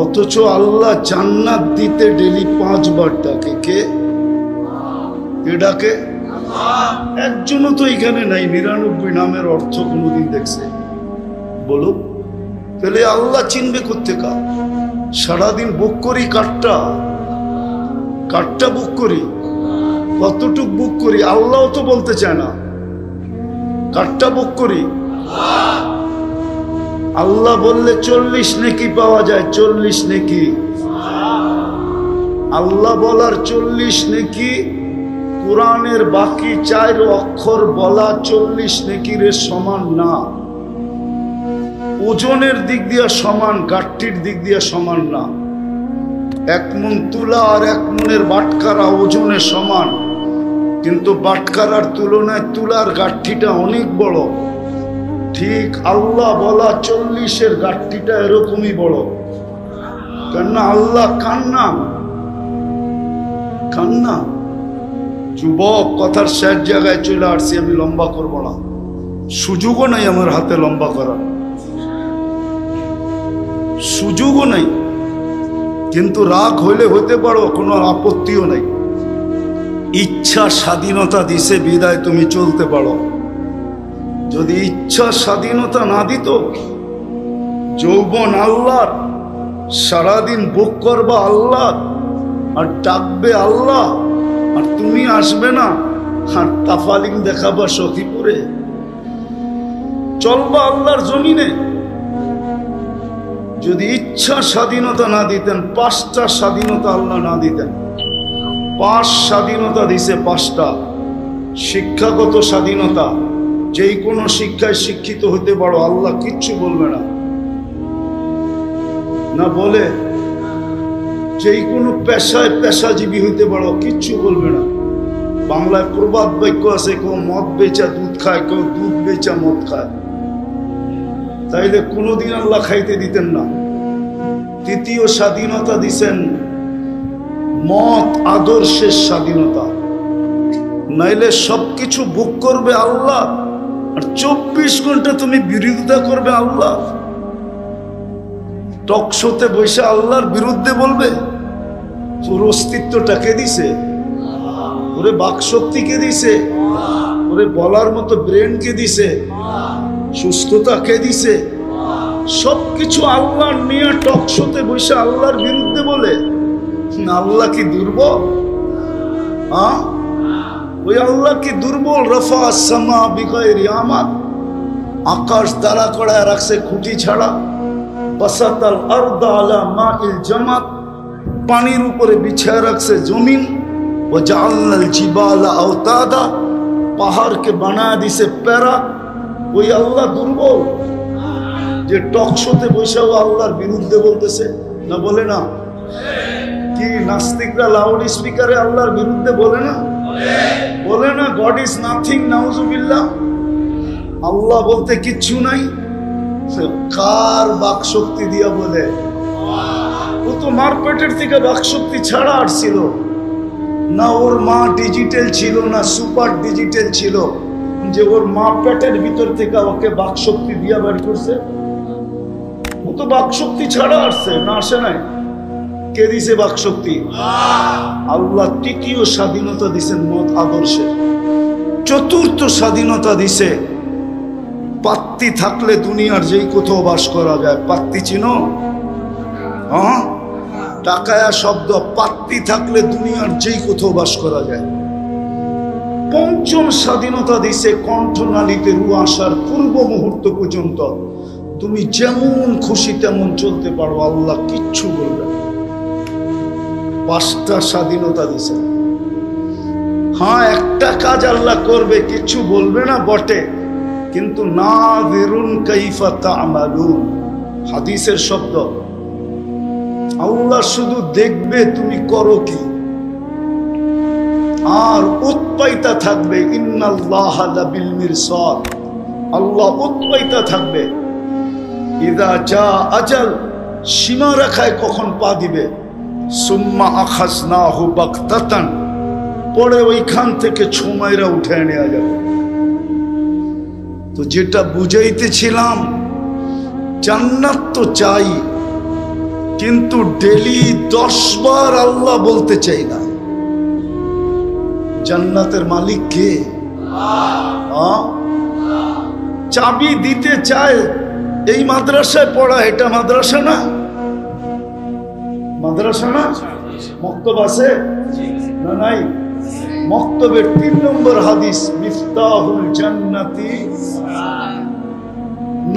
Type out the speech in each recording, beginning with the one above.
অথচ আল্লাহ জান্নাত দিতে ডেলি 5 বার ডাকে। কে ডাকে? একজনও তো এখানে নাই 99 নামের অর্থ কোনদিন দেখছে? বলো, তাহলে আল্লাহ চিনবে কোত্থেকা? সারাদিন বুক করি কাঠটা বুক করি, কতটুক বুক করি আল্লাহও তো বলতে চায় না। কাঠটা বুক করি, আল্লাহ বললে 40 নেকি পাওয়া যায়। 40 নেকি, আল্লাহ বলার 40 নেকি, কোরআনের বাকি 4 অক্ষর বলা 40 নেকির সমান না। ওজনের দিক দিয়ে সমান, গাঠটির দিক দিয়ে সমান না। 1 মণ তুলা আর 1 মণের বাটখারা ওজনে সমান, কিন্তু বাটখারার তুলনায় তুলার গাঠটিটা অনেক বড়। ঠিক আল্লাহ বলা 40-এর গাঠটিটা এরকমই বড়। কেননা আল্লাহ কান্না। যুবক, কথার শেষ জায়গায় চলে আসছি, আমি লম্বা করব না, সুযোগও নাই আমার হাতে লম্বা করার, সুযোগও নাই। কিন্তু রাগ হইলে হইতে পারো, কোনো আপত্তিও নাই। ইচ্ছা স্বাধীনতা দিছে বিদায় তুমি চলতে পারো। যদি ইচ্ছা স্বাধীনতা না দিত, যৌবন আল্লাহর, সারাদিন বুক করবা আল্লাহ আর ডাকবে আল্লাহ, আর তুমি আসবে না আর তাফালিং দেখাবা সখীপুরে, চলবা আল্লাহর জমিনে। যদি ইচ্ছা স্বাধীনতা না দিতেন, 5টা স্বাধীনতা আল্লাহ না দিতেন, 5 স্বাধীনতা দিছে, 5টা। শিক্ষাগত স্বাধীনতা, যেই কোনো শিক্ষায় শিক্ষিত হতে পারো, আল্লাহ কিচ্ছু বলবে না। না বলে? যেই কোনো পেশায় পেশাজীবী হইতে পারো, কিচ্ছু বলবে না। বাংলায় প্রবাদ বাক্য আছে, কেউ মদ বেচা দুধ খায়, কেউ দুধ বেচা মদ খায়। তাইলে কোনোদিন আল্লাহ খাইতে দিতেন না। তৃতীয় স্বাধীনতা দিছেন মত আদর্শের স্বাধীনতা। নাইলে সবকিছু বুক করবে আল্লাহ, আর 24 ঘন্টা তুমি বিরোধিতা করবে আল্লাহ। টক শোতে বসে আল্লাহর বিরুদ্ধে বলবে। তোর অস্তিত্বটা কে দিছে? ওরে বাকশক্তি কে দিছে? ওরে বলার মতো ব্রেন কে দিছে? সুস্থতা কে দিছে? সবকিছু আল্লাহ নিয়ে টক শোতে বসে আল্লাহর বিরুদ্ধে বলে। আল্লাহ কি দুর্বল? ওই আল্লাহ কি দুর্বল? রফা সামা বিগাইরি আমাদ, আকাশ দাঁড়া করায় রাখছে খুঁটি ছাড়া। বাসাতাল আরদা আলা মাইল জামাত, পানির উপরে বিছায় রাখছে জমিন। ও জাআলনাল জিবালা আওতাদা, পাহাড়কে বানায় দিছে প্যারা। ওই আল্লাহ দুর্বল যে টক শোতে বসেও আল্লাহর বিরুদ্ধে বলতেছে? না বলে না? কি নাস্তিকরা লাউড স্পিকারে আল্লাহর বিরুদ্ধে বলে না? বলে না? গড ইজ নাথিং, নাউজুবিল্লাহ। আল্লাহ বলতে কিচ্ছু নাই। কার বাক শক্তি দিয়া বলে? ও তো মার পেটের থেকে বাক শক্তি ছাড়া আসছিল না। ওর মা ডিজিটাল ছিল না, সুপার ডিজিটাল ছিল, যে ওর মা পেটের ভিতর থেকে ওকে বাক শক্তি দিয়া বের করছে। ও তো বাক শক্তি ছাড়া আসছে না, আসে নাই। কে দিছে বাক শক্তি? আল্লাহ। তৃতীয় স্বাধীনতা দিছেন মত আদর্শের। চতুর্থ স্বাধীনতা দিছে পাত্তি থাকলে দুনিয়ার যেই কোথাও বাস করা যায়। পাত্তি চিনো? টাকায়া শব্দ। পাত্তি থাকলে দুনিয়ার যেই কোথাও বাস করা যায়। পঞ্চম স্বাধীনতা দিছে কণ্ঠনালীতে রু আসার পূর্ব মুহূর্ত পর্যন্ত তুমি যেমন খুশি তেমন চলতে পারো, আল্লাহ কিচ্ছু বলবে না। 5টা স্বাধীনতা দিছে। হ্যাঁ, একটা কাজ আল্লাহ করবে, কিচ্ছু বলবে না বটে, কিন্তু নাযিরুন কাইফা তা'মালুন, হাদিসের শব্দ। আল্লাহ শুধু দেখবে তুমি করো কি, আর উৎপাইতা থাকবে। ইন্নাল্লাহা লাবিল মিরসাদ, আল্লাহ উৎপাইতা থাকবে। ইদা জা আজাল, সীমা রেখায় কখন পা দিবে। সুম্মা আখাযনাহু বাগতাতান, পরে ওইখান থেকে ছুমাইরা উঠে নেওয়া যাবে। তো যেটা বুঝাইতেছিলাম, জান্নাত তো চাই, কিন্তু ডেলি 10 বার আল্লাহ বলতে চাই না। জান্নাতের মালিক কে? চাবি দিতে চায়। এই মাদ্রাসায় পড়া, এটা মাদ্রাসা না? মাদ্রাসা না? মক্তব আছে না? নাই। মক্তবের 3 নম্বর হাদিস, মিফতাহুল জান্নাতি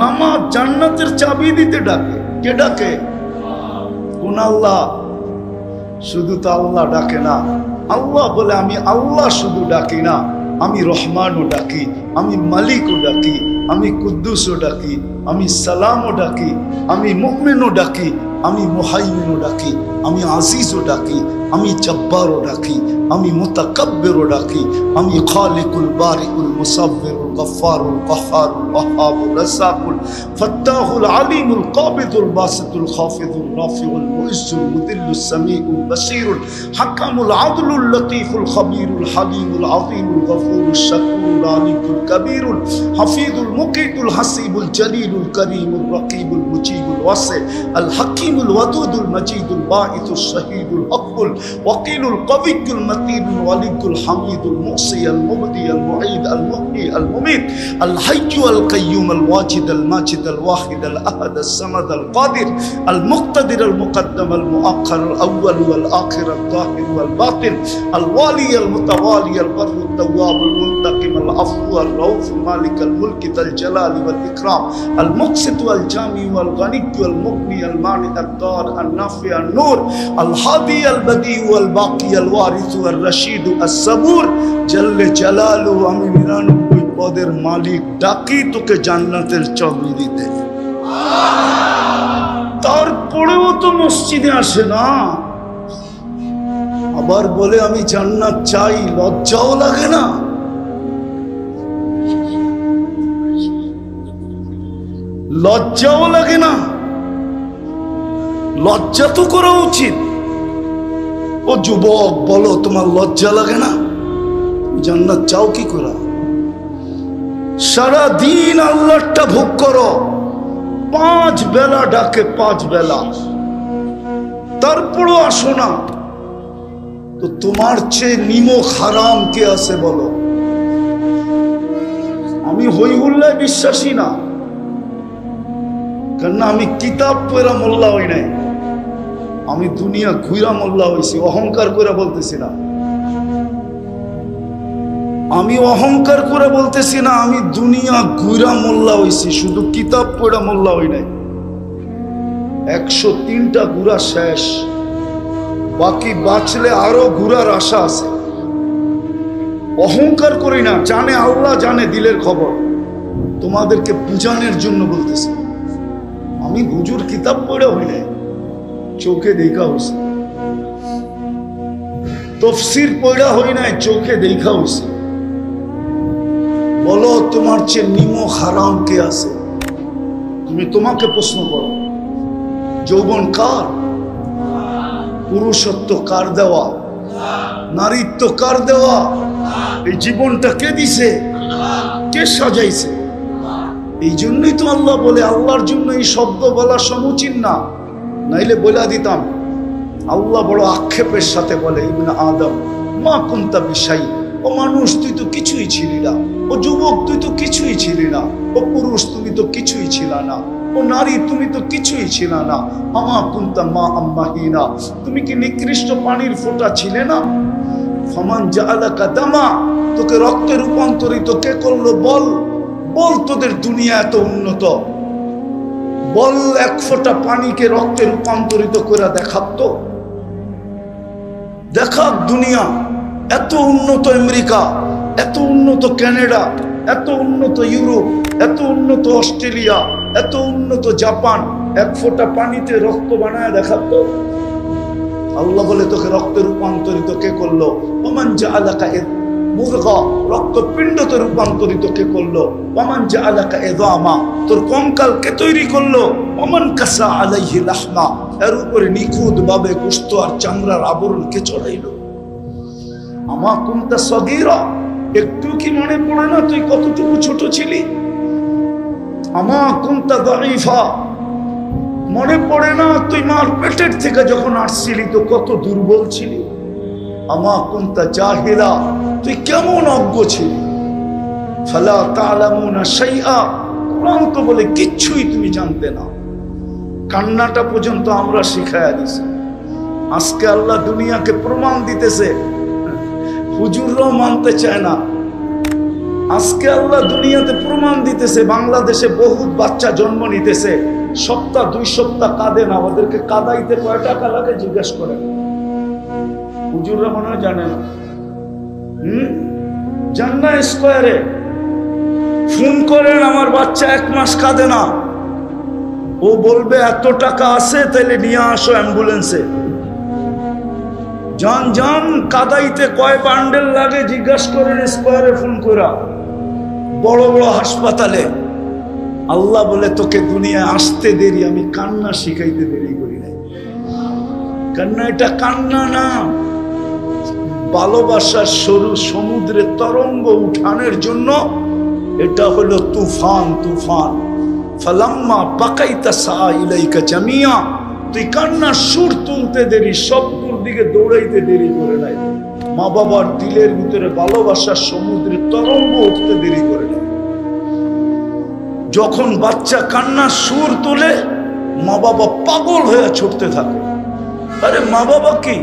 নামাজ। জান্নাতের চাবি দিতে ডাকে। কে ডাকে? কোন আল্লাহ? শুধু তো আল্লাহ ডাকে না। আল্লাহ বলে আমি আল্লাহ শুধু ডাকি না, আমি রহমানও ডাকি, আমি মালিকও ডাকি, আমি কুদ্দুসও ডাকি, আমি সালামও ডাকি, আমি মুমিনও ডাকি, আমি মুহাইমিনও ডাকি, আমি আজিজও ডাকি, আমি জব্বারও ডাকি, আমি মুতাকাব্বিরও ডাকি, আমি খালিকুল বারিকুল মুসাব্বিরুল গফফারুল কহ্হারুল ওয়াহ্হাবুর রাজ্জাকুল ফাত্তাহুল আলিমুল কাবিদুল বাসিতুল খাফিদুল রাফিউল মুইজ্জুল মুদিল্লুস সামিউল বাসীরুল হাকামুল আদলুল লতীফুল খবীরুল হালিমুল আযীমুল গফুরুশ শাকুরুল আলিকুল কবীরুল হাফিজুল মুকিতুল হাসিবুল জলিলুল করিমুল রকিবুল মুজিবুল ওয়াসি আল হাকিমুল ওয়াদুদুল মজিদুল বাঈসুশ শহীদুল হকুল ওয়াকিলুল কবিয়ুল মতিনুল ওয়ালিকুল হামিদুল মুহসি আল মুবদি আল মুঈদ আল মুহয়ি আল মুমীত আল হাইয়্যু আল কাইয়্যুম আল ওয়াজিদ আল মাজিদ আল ওয়াহিদ আল আহাদ আল সামাদ আল কাদির আল মুক্তাদির আল মুকদ্দম আল মুআক্খার আল আউয়াল ওয়াল আখির আল যাহির ওয়াল বাতিন আল ওয়ালি আল মুতাওয়ালি আল বর আল তাওয়াব আল মুনতাকিম আল আফু আল রাউফ মালিক আল মুলক যাল জালাল ওয়াল ইকরাম আল মুকসিত ওয়াল জামি ওয়াল গানি ওয়াল মুগনি আল মানি আল দার আল নাফি আল নূর আল হাদি আল বদি ওয়াল বাকি আল ওয়ারিস ওয়াল রশিদ আস সাবুর জল্লে জালালু। আমি 99 পদের মালিক ডাকি তোকে জান্নাতের চাবি দিতে। তারপরেও তো মসজিদে আসে না, আবার বলে আমি জান্নাত চাই। লজ্জাও লাগে না? লজ্জাও লাগে না? লজ্জা তো করা উচিত। ও যুবক, বলো তোমার লজ্জা লাগে না? জান্নাত চাও কি করে? সারা দিন আল্লাহটা ভোগ করো, 5 বেলা ডাকে, 5 বেলা, তারপরও আসো না। তো তোমার চেয়ে নিমক হারাম কে আছে বলো? আমি হই হুল্লায় বিশ্বাসী না, কেননা আমি কিতাব পড়া মোল্লা হই নাই, আমি দুনিয়া ঘুরা মোল্লা হইছি। অহংকার করে বলতেছি না, আমি অহংকার করে বলতেছি না, আমি দুনিয়া ঘুরা মোল্লা হইছি, শুধু কিতাব পড়া মোল্লা হই নাই। 103টা ঘুরা শেষ, বাকি বাঁচলে আরো ঘুরার আশা আছে। অহংকার করি না, জানে আল্লাহ, জানে দিলের খবর। তোমাদেরকে বুঝানোর জন্য বলতেছি, আমি হুজুর কিতাব পড়া হই নাই, চোখে দেখা হইছে। তফসির পড়া হই নাই, চোখে দেখা হইছে। বলো তোমার চেয়ে নিমক হারাম কে আছে? তুমি তোমাকে প্রশ্ন করো, যৌবন কার? পুরুষত্ব কার দেওয়া? নারীত্ব কার দেওয়া? এই জীবনটা কে দিছে? কে সাজাইছে? এই জন্যই তো আল্লাহ বলে, আল্লাহর জন্য এই শব্দ বলা সমুচিত না, নাইলে বলে দিতাম। আল্লাহ বড় আক্ষেপের সাথে বলে, ইবনে আদম মা কুনতা বিশাই। ও মানুষ, তুই তো কিছুই ছিলি না। ও যুবক, তুই তো কিছুই ছিলি না। ও পুরুষ, তুমি তো কিছুই ছিল না। ও নারী, তুমি তো কিছুই ছিল না। আমা কুনতা মা আম্মাহিনা, তুমি কি নিকৃষ্ট পানির ফোঁটা ছিলে না? ফামান জাআলাকা দামা, তোকে রক্তে রূপান্তরিত কে করলো? বল বল, তোদের দুনিয়া এত উন্নত, বল এক ফোঁটা পানিকে রক্তে রূপান্তরিত করে দেখাতো। দেখাক দুনিয়া, এত উন্নত আমেরিকা, এত উন্নত কানাডা, এত উন্নত ইউরোপ, এত উন্নত অস্ট্রেলিয়া, এত উন্নত জাপান, এক ফোঁটা পানিতে রক্ত বানায় দেখাতো। আল্লাহ বলে, তোকে রক্তে রূপান্তরিত কে করলো? ওমান জাআলাকা মুরগা, রক্তপিণ্ডতে রূপান্তরিত কে করলো? ওমান জাআলাকা ইযামা, তোর কঙ্কাল কে তৈরি করলো? ওমান কাসা আলাইহি লাহমা, এর উপরে নিখুঁত ভাবে গোশত আর চামড়ার আবরণ কে চড়াইলো? আমা কুনতা সগীরা, একটু কি মনে পড়ে না তুই কতটুকু ছোট ছিলি? আমা কুনতা দাঈফা, মনে পড়ে না তুই মার পেটের থেকে যখন আসছিলি তো কত দুর্বল ছিলি? আমা কুনতা জাহিলা, তুই কেমন অজ্ঞ ছিলি? ফালা তা'লামুনা শাইআ, কোরআন তো বলে কিচ্ছুই তুমি জানতে না। কান্নাটা পর্যন্ত আমরা শিখাইয়া দিছি। আজকে আল্লাহ দুনিয়াকে প্রমাণ দিতেছে, হুজুররাও মানতে চায় না। আজকে আল্লাহ দুনিয়াতে প্রমাণ দিতেছে, বাংলাদেশে বহুত বাচ্চা জন্ম নিতেছে, সপ্তাহ 2 সপ্তাহ কাঁদে না, ওদেরকে কাঁদাইতে কয় টাকা লাগে জিজ্ঞেস করেন। হুজুররা মনে হয় জানে না। জান্না স্কয়ারে ফোন করেন, আমার বাচ্চা 1 মাস কাঁদে না, ও বলবে এত টাকা আছে, তাইলে নিয়ে আসো অ্যাম্বুলেন্সে। জান জান কাদাইতে কয় বান্ডেল লাগে জিজ্ঞাস করেন স্কয়ারে ফোন করা, বড় বড় হাসপাতালে। আল্লাহ বলে তোকে দুনিয়ায় আসতে দেরি, আমি কান্না শিখাইতে দেরি করি নাই। কান্না এটা কান্না না, ভালোবাসার সরু সমুদ্রে তরঙ্গ উঠানের জন্য এটা হলো তুফান। তুফান ফালাম্মা বাকাইতা সাইলাইকা জামিয়া, তুই কান্নার সুর তুলতে দেরি, সবগুলোর দিকে দৌড়াইতে দেরি করে নাই। মা বাবার দিলের ভিতরে ভালোবাসার সমুদ্রে তরঙ্গ উঠতে দেরি করে নাই। যখন বাচ্চা কান্নার সুর তোলে, মা বাবা পাগল হয়ে ছুটতে থাকে। আরে মা বাবা কি,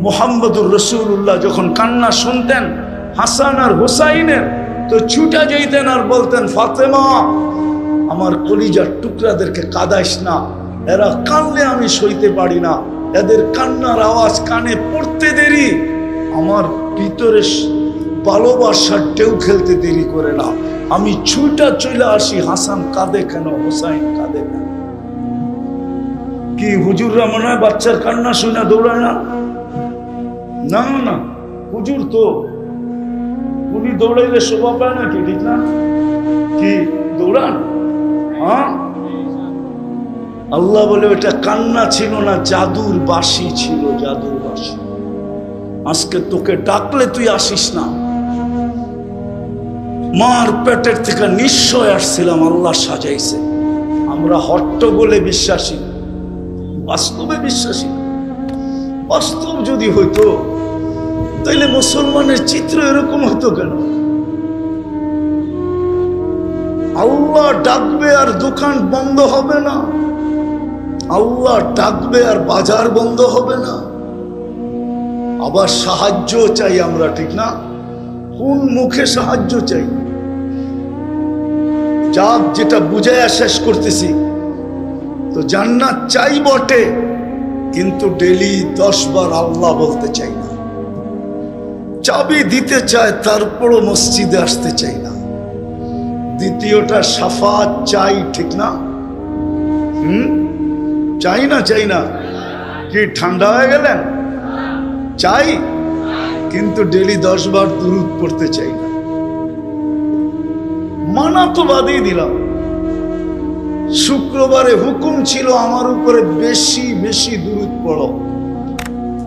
মুহাম্মদুর রাসূলুল্লাহ যখন কান্না শুনতেন হাসান আর হুসাইনের, তো ছুটে যেতেন আর বলতেন, ফাতেমা আমার কলিজার টুকরাদেরকে কাঁদাইস না, এরা কানলে আমি সইতে পারি না, এদের কান্নার আওয়াজ কানে পড়তে দেরি, আমার ভিতরে ভালোবাসার ঢেউ খেলতে দেরি করে না, আমি ছুটা চলে আসি। হাসান কাঁদে কেন, হুসাইন কাঁদে কেন? কি হুজুররা মনে হয় বাচ্চার কান্না শুনে দৌড়ায় না? না না, হুজুর তো উনি দৌড়াইলে শোভা পায় না কি, ঠিক না? কি দৌড়ান? হ্যাঁ, আল্লাহ বলে ওটা কান্না ছিল না, জাদুর বাঁশি ছিল, জাদুর বাঁশি। আজকে তোকে ডাকলে তুই আসিস না। মার পেটের থেকে নিশ্চয় আসছিলাম, আল্লাহ সাজাইছে। আমরা হট্টগোলে বিশ্বাসী, বাস্তবে বিশ্বাসী। বাস্তব যদি হইতো তাইলে মুসলমানের চিত্র এরকম হতো কেন? আল্লাহ ডাকবে আর দোকান বন্ধ হবে না, আল্লাহ ডাকবে আর বাজার বন্ধ হবে না। আবার সাহায্য চাই আমরা, ঠিক না? কোন মুখে সাহায্য চাই? যাক, যেটা বুঝাইয়া শেষ করতেছি, তো জান্নাত চাই বটে, কিন্তু ডেলি 10 বার আল্লাহ বলতে চাই না। চাবি দিতে চায়, তারপরও মসজিদে আসতে চাই না। দ্বিতীয়টা শাফাত চাই, ঠিক না? চাই না? চাই না? কি ঠান্ডা হয়ে গেলেন? চাই, কিন্তু ডেলি 10 বার দুরূদ পড়তে চাই না। মানা তো বাদই দিলাম, শুক্রবারে হুকুম ছিল আমার উপরে বেশি বেশি দুরূদ পড়ো,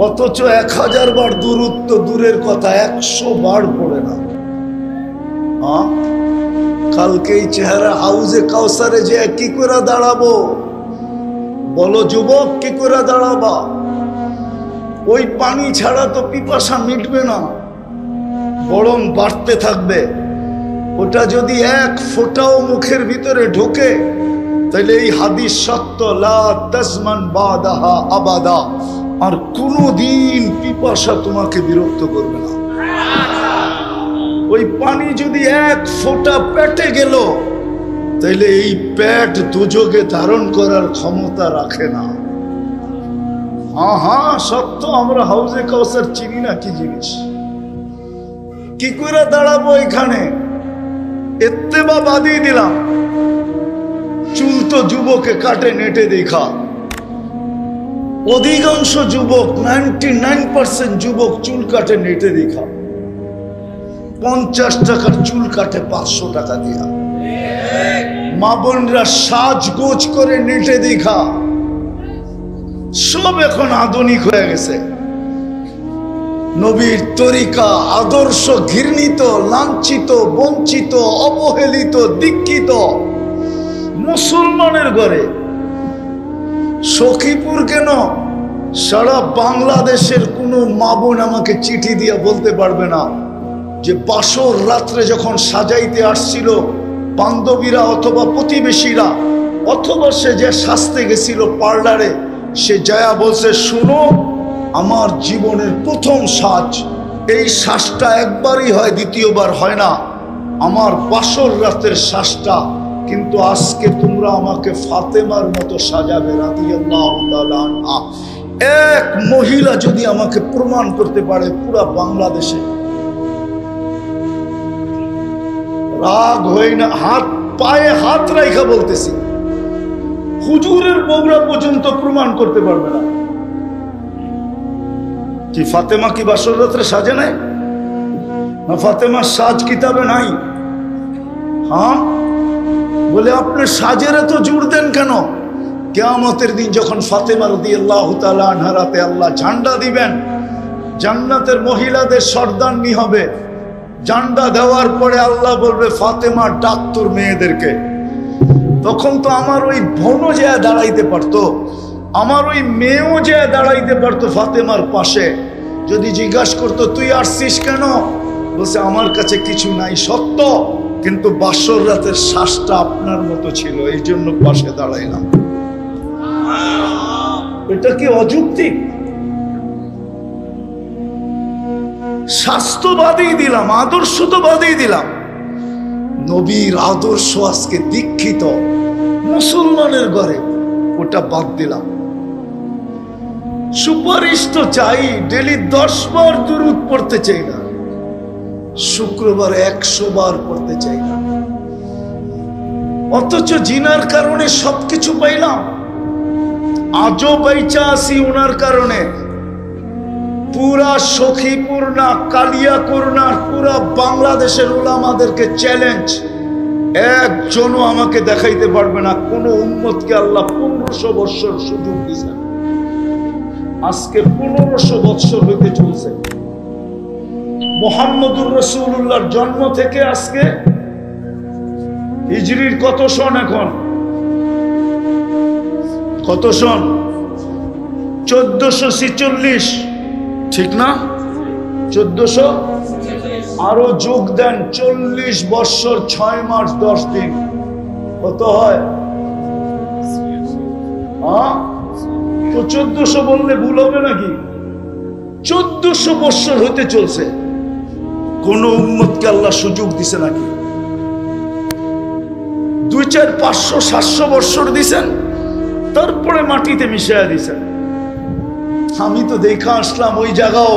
অথচ 1000 বার দুরূদ তো দূরের কথা, 100 বার পড়ে না। কালকে এই চেহারা হাউজে কাউসারে যে কি করে দাঁড়াবো? বলো যুবক, কি করে দাঁড়াবা? ওই পানি ছাড়া তো পিপাসা মিটবে না, বরং বাড়তে থাকবে। ওটা যদি 1 ফোঁটাও মুখের ভিতরে ঢোকে, তাহলে এই হাদিস সত্য, লা তাজমান বাদাহা আবাদা, আর কোনদিন পিপাসা তোমাকে বিরক্ত করবে না। ওই পানি যদি 1 ফোঁটা পেটে গেল, তাহলে এই পেট দুযোগে ধারণ করার ক্ষমতা রাখে না। হ্যাঁ হ্যাঁ সত্য, আমরা হাউজে কাউসার চিনি না কি জিনিস। কি করে দাঁড়াবো এখানে? এত্তেবা বাদিয়ে দিলাম। চুল তো যুবকে কাটে নেটে দেখা, অধিকাংশ যুবক 99% যুবক চুল কাটে নেটে দেখা। 50 টাকার চুল কাটে 500 টাকা দিয়া। মা বোনরা সাজগোজ করে নেটে দেখা। সব এখন আধুনিক হয়ে গেছে। নবীর তরিকা আদর্শ ঘৃণিত, লাঞ্ছিত, বঞ্চিত, অবহেলিত, দীক্ষিত মুসলমানের ঘরে সখীপুর কেন, সারা বাংলাদেশের কোনো মা বোন আমাকে চিঠি দিয়ে বলতে পারবে না যে বাসর রাত্রে যখন সাজাইতে আসছিল বান্ধবীরা অথবা প্রতিবেশীরা, অথবা সে যে সাজতে গেছিল পার্লারে, সে যায়া বলছে, শুনো, আমার জীবনের প্রথম সাজ, এই সাজটা একবারই হয়, দ্বিতীয়বার হয় না, আমার বাসর রাতের সাজটা, কিন্তু আজকে তোমরা আমাকে ফাতেমার মতো সাজাবে রাদিয়াল্লাহু তাআলা আনহা। এক মহিলা যদি আমাকে প্রমাণ করতে পারে পুরা বাংলাদেশে, রাগ হয় না, হাত পায়ে হাত রাইখা বলতেছি, হুজুরের বউরা পর্যন্ত প্রমাণ করতে পারবে না কি ফাতেমা কি বাসর রাত্রে সাজে নাই, না ফাতেমার সাজ কিতাবে নাই? হ্যাঁ, বলে আপনি সাজের এত জোর দেন কেন? কিয়ামতের দিন যখন ফাতেমা রাদিয়াল্লাহু তাআলা আনহার হাতে আল্লাহ ঝান্ডা দিবেন, জান্নাতের মহিলাদের সর্দারনি হবে, ঝান্ডা দেওয়ার পরে আল্লাহ বলবে, ফাতেমা ডাক তোর মেয়েদেরকে। তখন তো আমার ওই বোনও যে দাঁড়াইতে পারতো, আমার ওই মেয়েও যে দাঁড়াইতে পারতো ফাতেমার পাশে। যদি জিজ্ঞাসা করতো তুই আসছিস কেন, বলছে আমার কাছে কিছু নাই সত্য, কিন্তু বাসর রাতের শ্বাসটা আপনার মতো ছিল, এই জন্য পাশে দাঁড়াইলাম। এটা কি অযৌক্তিক? স্বাস্থ্য বাদেই দিলাম, আদর্শ তো বাদেই দিলাম, নবীর আদর্শ আজকে দীক্ষিত মুসলমানের ঘরে, ওটা বাদ দিলাম। সুপারিশ তো চাই, ডেলি 10 বার দুরূদ পড়তে চাই না, শুক্রবার 100 বার পড়তে চাই না, অথচ জিনার কারণে সবকিছু পাইলাম, আজও বাইচা আছি ওনার কারণে। পুরা সখীপুর না, কালিয়াকৈর না, পুরা বাংলাদেশের উলামাদেরকে চ্যালেঞ্জ, একজনও আমাকে দেখাইতে পারবে না কোন উম্মতকে আল্লাহ 1500 বৎসর সুযোগ দিয়েছেন। আজকে 1500 বৎসর হইতে চলছে, মুহাম্মদুর রাসূলুল্লাহর জন্ম থেকে আজকে হিজরির কত সন? এখন কত সন? 1446, ঠিক না? 1400 আরো যোগ দেন, 40 বৎসর 6 মাস 10 দিন, কত হয়? তো 1400 বললে ভুল হবে নাকি? 1400 বৎসর হইতে চলছে, কোন উম্মতকে আল্লাহ সুযোগ দিছে নাকি? 2, 4, 500, 700 বৎসর দিছেন, তারপরে মাটিতে মিশাইয়া দিছেন। আমি তো দেখা আসলাম ওই জায়গাও